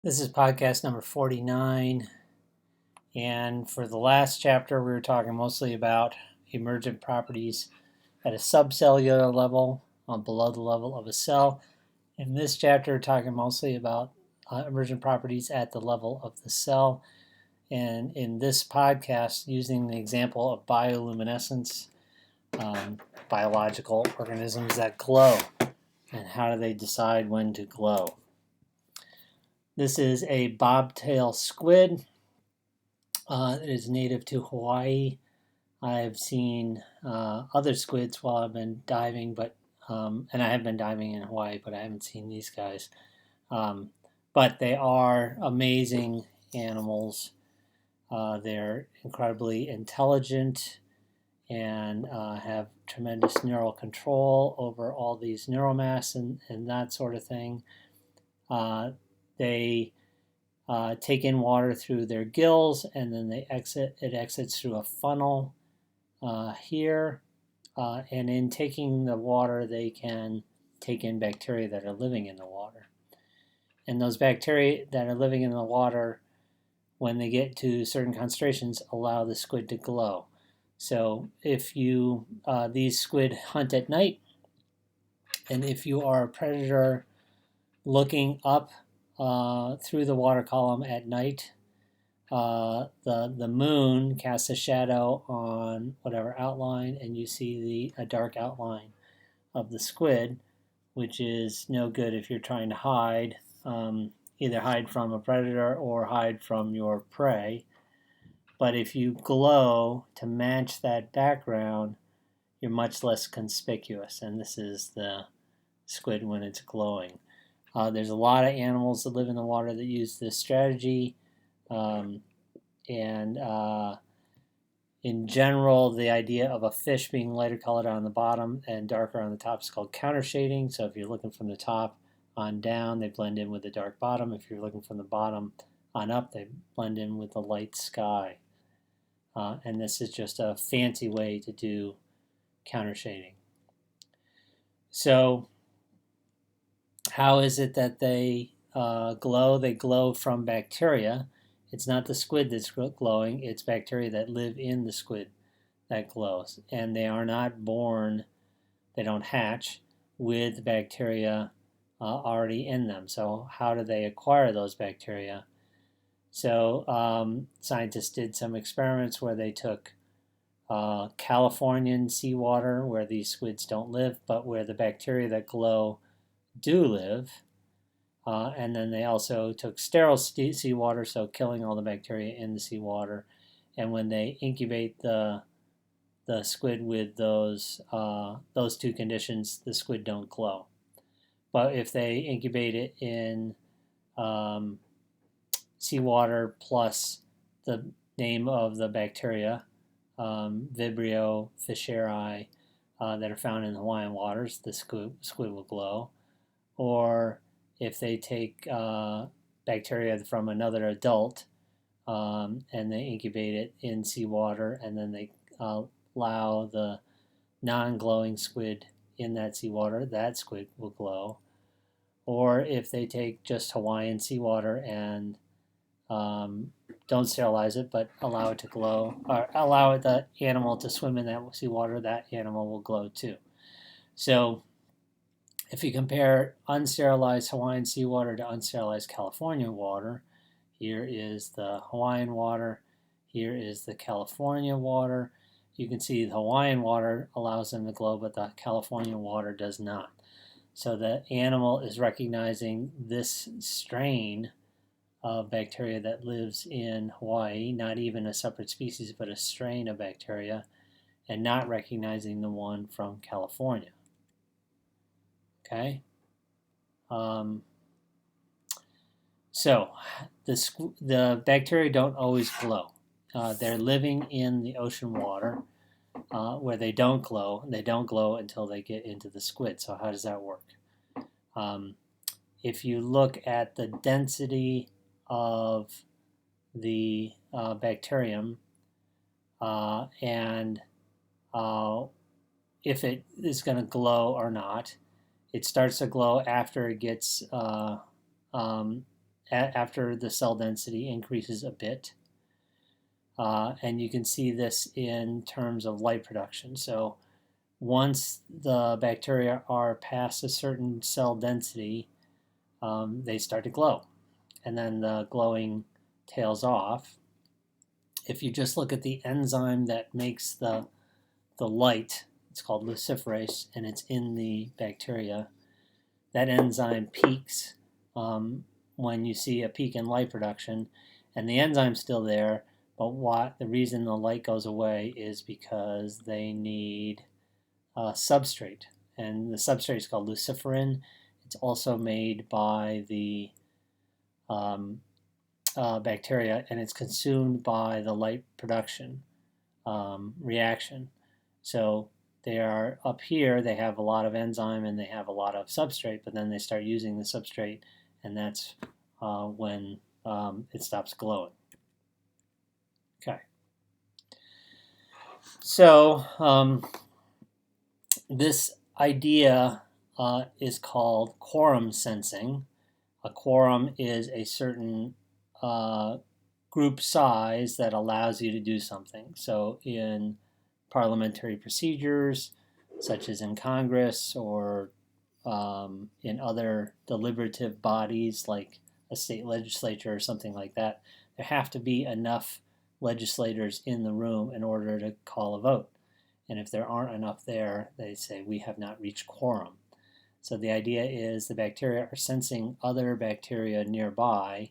This is podcast number 49. And for the last chapter, we were talking mostly about emergent properties at a subcellular level, below the level of a cell. In this chapter, we're talking mostly about emergent properties at the level of the cell. And in this podcast, using the example of bioluminescence, biological organisms that glow, and how do they decide when to glow. This is a bobtail squid. It is native to Hawaii. I've seen other squids while I've been diving, and I have been diving in Hawaii, but I haven't seen these guys. But they are amazing animals. They're incredibly intelligent and have tremendous neural control over all these neural mass and that sort of thing. They take in water through their gills, and then it exits through a funnel here. And in taking the water, they can take in bacteria that are living in the water. And those bacteria that are living in the water, when they get to certain concentrations, allow the squid to glow. So if these squid hunt at night, and if you are a predator looking up through the water column at night, the moon casts a shadow on whatever outline, and you see a dark outline of the squid, which is no good if you're trying to hide, either hide from a predator or hide from your prey. But if you glow to match that background, you're much less conspicuous, and this is the squid when it's glowing. There's a lot of animals that live in the water that use this strategy. In general, the idea of a fish being lighter colored on the bottom and darker on the top is called countershading. So if you're looking from the top on down, they blend in with the dark bottom. If you're looking from the bottom on up, they blend in with the light sky. And this is just a fancy way to do countershading. So how is it that they glow? They glow from bacteria. It's not the squid that's glowing, it's bacteria that live in the squid that glows. And they are not born, they don't hatch with bacteria already in them. So how do they acquire those bacteria? So scientists did some experiments where they took Californian seawater, where these squids don't live, but where the bacteria that glow do live. And then they also took sterile seawater, so killing all the bacteria in the seawater. And when they incubate the squid with those two conditions, the squid don't glow. But if they incubate it in seawater plus the name of the bacteria, Vibrio fischeri, that are found in the Hawaiian waters, the squid will glow. Or if they take bacteria from another adult and they incubate it in seawater, and then they allow the non-glowing squid in that seawater, that squid will glow. Or if they take just Hawaiian seawater and don't sterilize it, but allow it to glow, or allow the animal to swim in that seawater, that animal will glow too. So if you compare unsterilized Hawaiian seawater to unsterilized California water, here is the Hawaiian water, here is the California water. You can see the Hawaiian water allows them to glow, but the California water does not. So the animal is recognizing this strain of bacteria that lives in Hawaii, not even a separate species, but a strain of bacteria, and not recognizing the one from California. Okay? So the bacteria don't always glow. They're living in the ocean water where they don't glow. They don't glow until they get into the squid. So how does that work? If you look at the density of the bacterium and if it is going to glow or not, it starts to glow after it gets after the cell density increases a bit. And you can see this in terms of light production. So once the bacteria are past a certain cell density, they start to glow. And then the glowing tails off. If you just look at the enzyme that makes the light, it's called luciferase, and it's in the bacteria, that enzyme peaks when you see a peak in light production, and the enzyme's still there, but the reason the light goes away is because they need a substrate, and the substrate is called luciferin. It's also made by the bacteria, and it's consumed by the light production reaction. So they are up here, they have a lot of enzyme and they have a lot of substrate, but then they start using the substrate, and that's when it stops glowing. Okay. So this idea is called quorum sensing. A quorum is a certain group size that allows you to do something. So in parliamentary procedures, such as in Congress or in other deliberative bodies like a state legislature or something like that, there have to be enough legislators in the room in order to call a vote. And if there aren't enough there, they say we have not reached quorum. So the idea is the bacteria are sensing other bacteria nearby,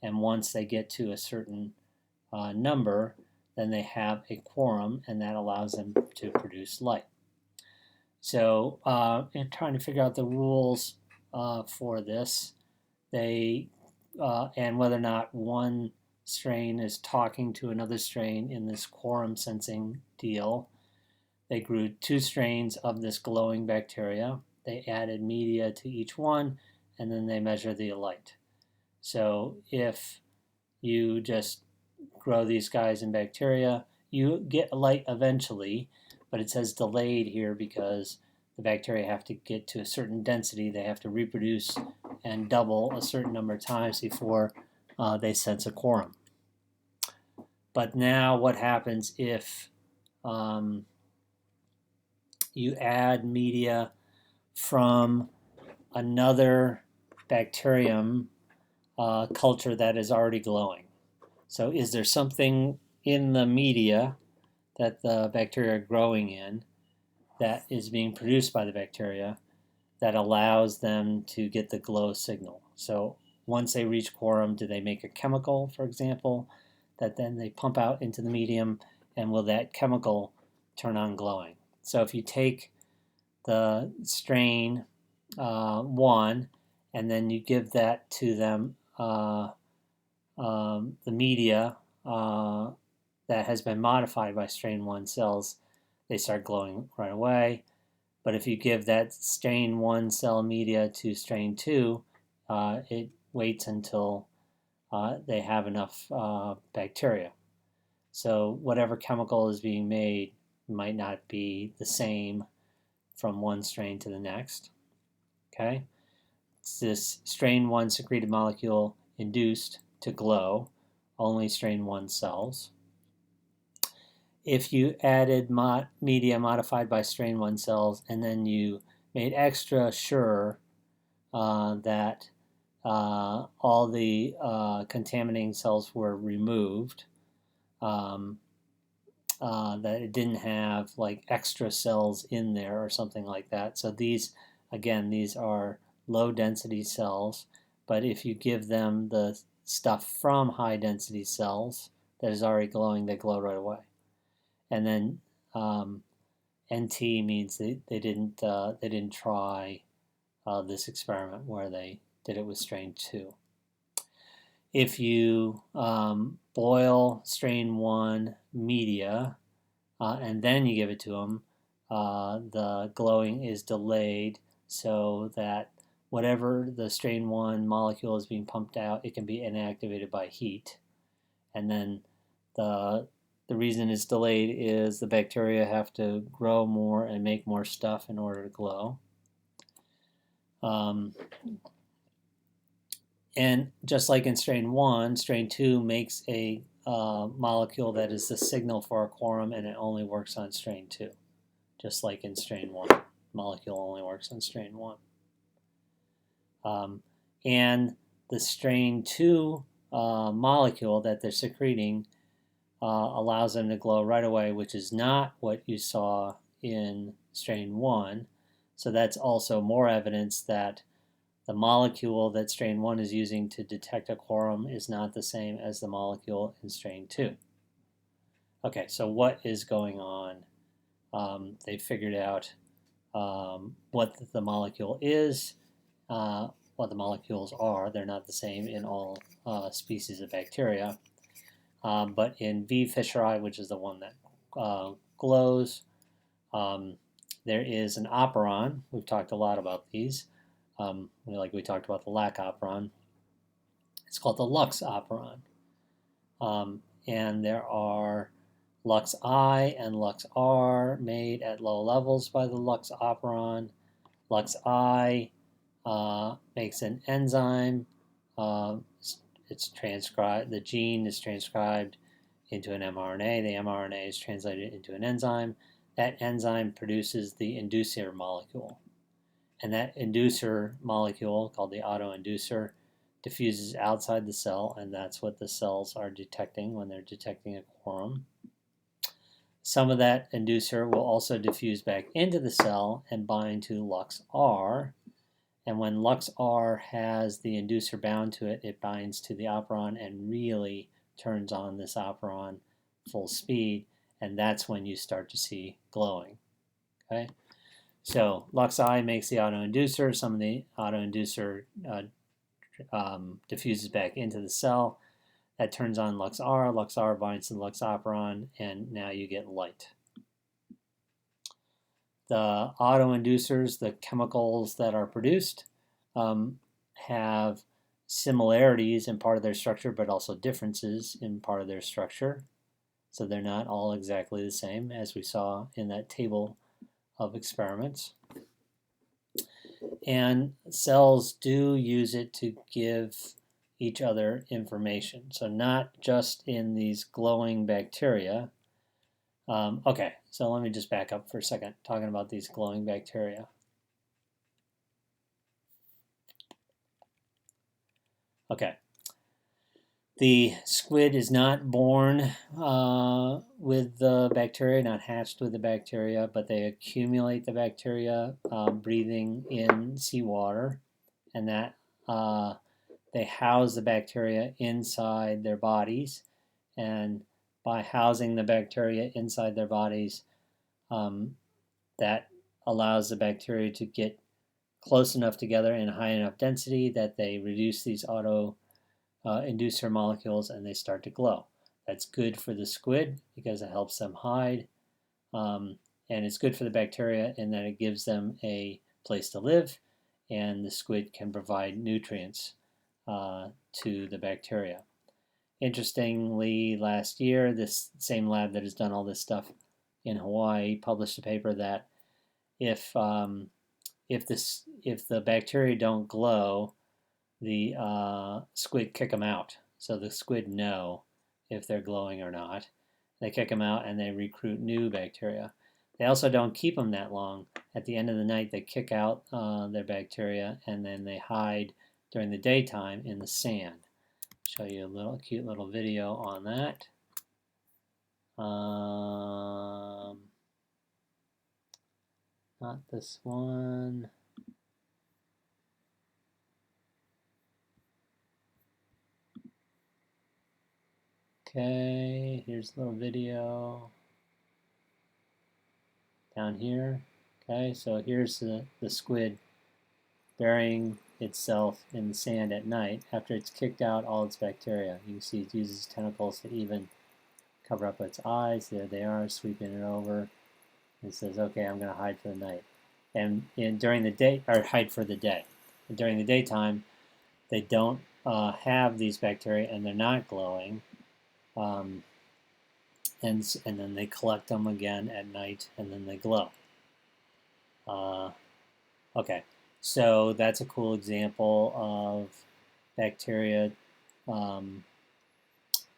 and once they get to a certain number, then they have a quorum, and that allows them to produce light. So in trying to figure out the rules for this, and whether or not one strain is talking to another strain in this quorum sensing deal, they grew 2 strains of this glowing bacteria. They added media to each one, and then they measure the light. So if you just grow these guys in bacteria, you get light eventually, but it says delayed here because the bacteria have to get to a certain density. They have to reproduce and double a certain number of times before they sense a quorum. But now what happens if you add media from another bacterium culture that is already glowing? So is there something in the media that the bacteria are growing in that is being produced by the bacteria that allows them to get the glow signal? So once they reach quorum, do they make a chemical, for example, that then they pump out into the medium, and will that chemical turn on glowing? So if you take the strain 1 and then you give that to them, the media that has been modified by strain 1 cells, they start glowing right away. But if you give that strain 1 cell media to strain 2, it waits until they have enough bacteria. So whatever chemical is being made might not be the same from one strain to the next. Okay, it's this strain 1 secreted molecule induced to glow only strain 1 cells. If you added media modified by strain 1 cells and then you made extra sure that all the contaminating cells were removed, that it didn't have like extra cells in there or something like that. So these, again, these are low density cells, but if you give them the stuff from high density cells that is already glowing, they glow right away. And then NT means they didn't try this experiment where they did it with strain 2. If you boil strain 1 media and then you give it to them, the glowing is delayed so that whatever the strain 1 molecule is being pumped out, it can be inactivated by heat. And then the reason it's delayed is the bacteria have to grow more and make more stuff in order to glow. And just like in strain 1, strain 2 makes a molecule that is the signal for a quorum, and it only works on strain 2. Just like in strain 1, molecule only works on strain 1. And the strain 2 molecule that they're secreting allows them to glow right away, which is not what you saw in strain 1. So that's also more evidence that the molecule that strain 1 is using to detect a quorum is not the same as the molecule in strain 2. Okay, so what is going on? They figured out what the molecule is, what the molecules are. They're not the same in all species of bacteria. But in V. fischeri, which is the one that glows, there is an operon. We've talked a lot about these. We talked about the lac operon. It's called the Lux operon. And there are Lux I and Lux R made at low levels by the Lux operon. Lux I makes an enzyme. It's transcribed. The gene is transcribed into an mRNA. The mRNA is translated into an enzyme. That enzyme produces the inducer molecule. And that inducer molecule, called the autoinducer, diffuses outside the cell, and that's what the cells are detecting when they're detecting a quorum. Some of that inducer will also diffuse back into the cell and bind to LuxR. And when LuxR has the inducer bound to it, it binds to the operon and really turns on this operon full speed, and that's when you start to see glowing. Okay, so Lux I makes the autoinducer. Some of the autoinducer diffuses back into the cell. That turns on LuxR. LuxR binds to the Lux operon, and now you get light. The autoinducers, the chemicals that are produced, have similarities in part of their structure, but also differences in part of their structure. So they're not all exactly the same, as we saw in that table of experiments. And cells do use it to give each other information. So not just in these glowing bacteria. Okay, so let me just back up for a second, talking about these glowing bacteria. Okay. The squid is not born with the bacteria, not hatched with the bacteria, but they accumulate the bacteria breathing in seawater, and that they house the bacteria inside their bodies, and by housing the bacteria inside their bodies, that allows the bacteria to get close enough together in high enough density that they reduce these inducer molecules and they start to glow. That's good for the squid because it helps them hide, and it's good for the bacteria in that it gives them a place to live, and the squid can provide nutrients to the bacteria. Interestingly, last year, this same lab that has done all this stuff in Hawaii published a paper that if the bacteria don't glow, the squid kick them out. So the squid know if they're glowing or not. They kick them out and they recruit new bacteria. They also don't keep them that long. At the end of the night, they kick out their bacteria and then they hide during the daytime in the sand. Show you a cute little video on that. Not this one. Okay, here's a little video down here. Okay, so here's the squid burying itself in the sand at night after it's kicked out all its bacteria. You can see it uses tentacles to even cover up its eyes. There they are, sweeping it over. It says, okay, I'm going to hide for the night. And during the day, or hide for the day. And during the daytime, they don't have these bacteria and they're not glowing. And then they collect them again at night and then they glow. Okay, so that's a cool example of bacteria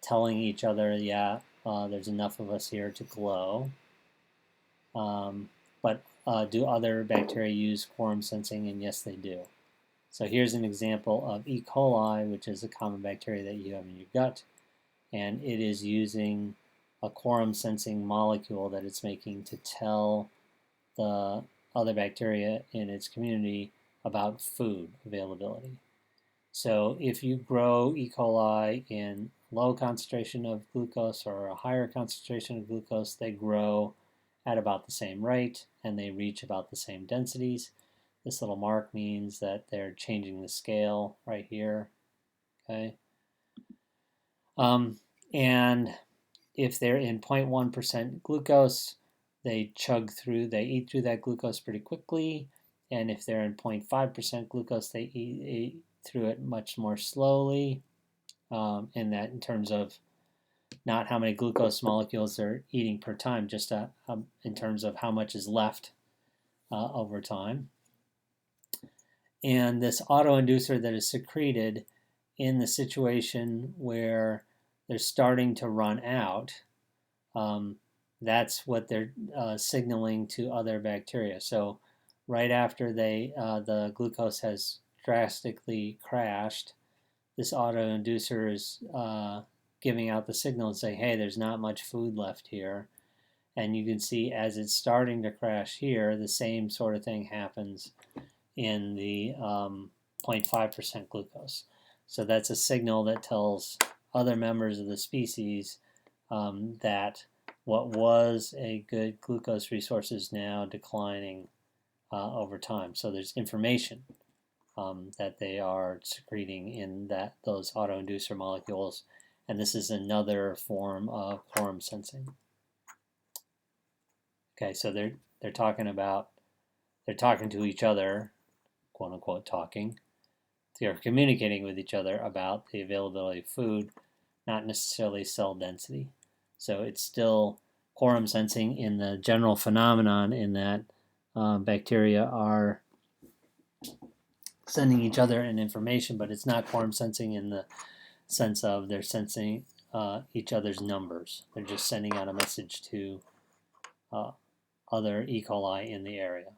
telling each other, yeah, there's enough of us here to glow. But do other bacteria use quorum sensing? And yes, they do. So here's an example of E. coli, which is a common bacteria that you have in your gut, and it is using a quorum sensing molecule that it's making to tell the other bacteria in its community about food availability. So if you grow E. coli in low concentration of glucose or a higher concentration of glucose, they grow at about the same rate and they reach about the same densities. This little mark means that they're changing the scale right here. Okay. And if they're in 0.1% glucose, they eat through that glucose pretty quickly. And if they're in 0.5% glucose, they eat through it much more slowly. And that in terms of not how many glucose molecules they're eating per time, just in terms of how much is left over time. And this autoinducer that is secreted in the situation where they're starting to run out, that's what they're signaling to other bacteria. So right after the glucose has drastically crashed, this autoinducer is giving out the signal and saying, hey, there's not much food left here. And you can see as it's starting to crash here, the same sort of thing happens in the 0.5% glucose. So that's a signal that tells other members of the species that what was a good glucose resource is now declining over time. So there's information that they are secreting in those autoinducer molecules, and this is another form of quorum sensing. Okay, so they're talking to each other, quote unquote talking. They're communicating with each other about the availability of food, not necessarily cell density. So it's still quorum sensing in the general phenomenon in that bacteria are sending each other an information, but it's not quorum sensing in the sense of they're sensing each other's numbers. They're just sending out a message to other E. coli in the area.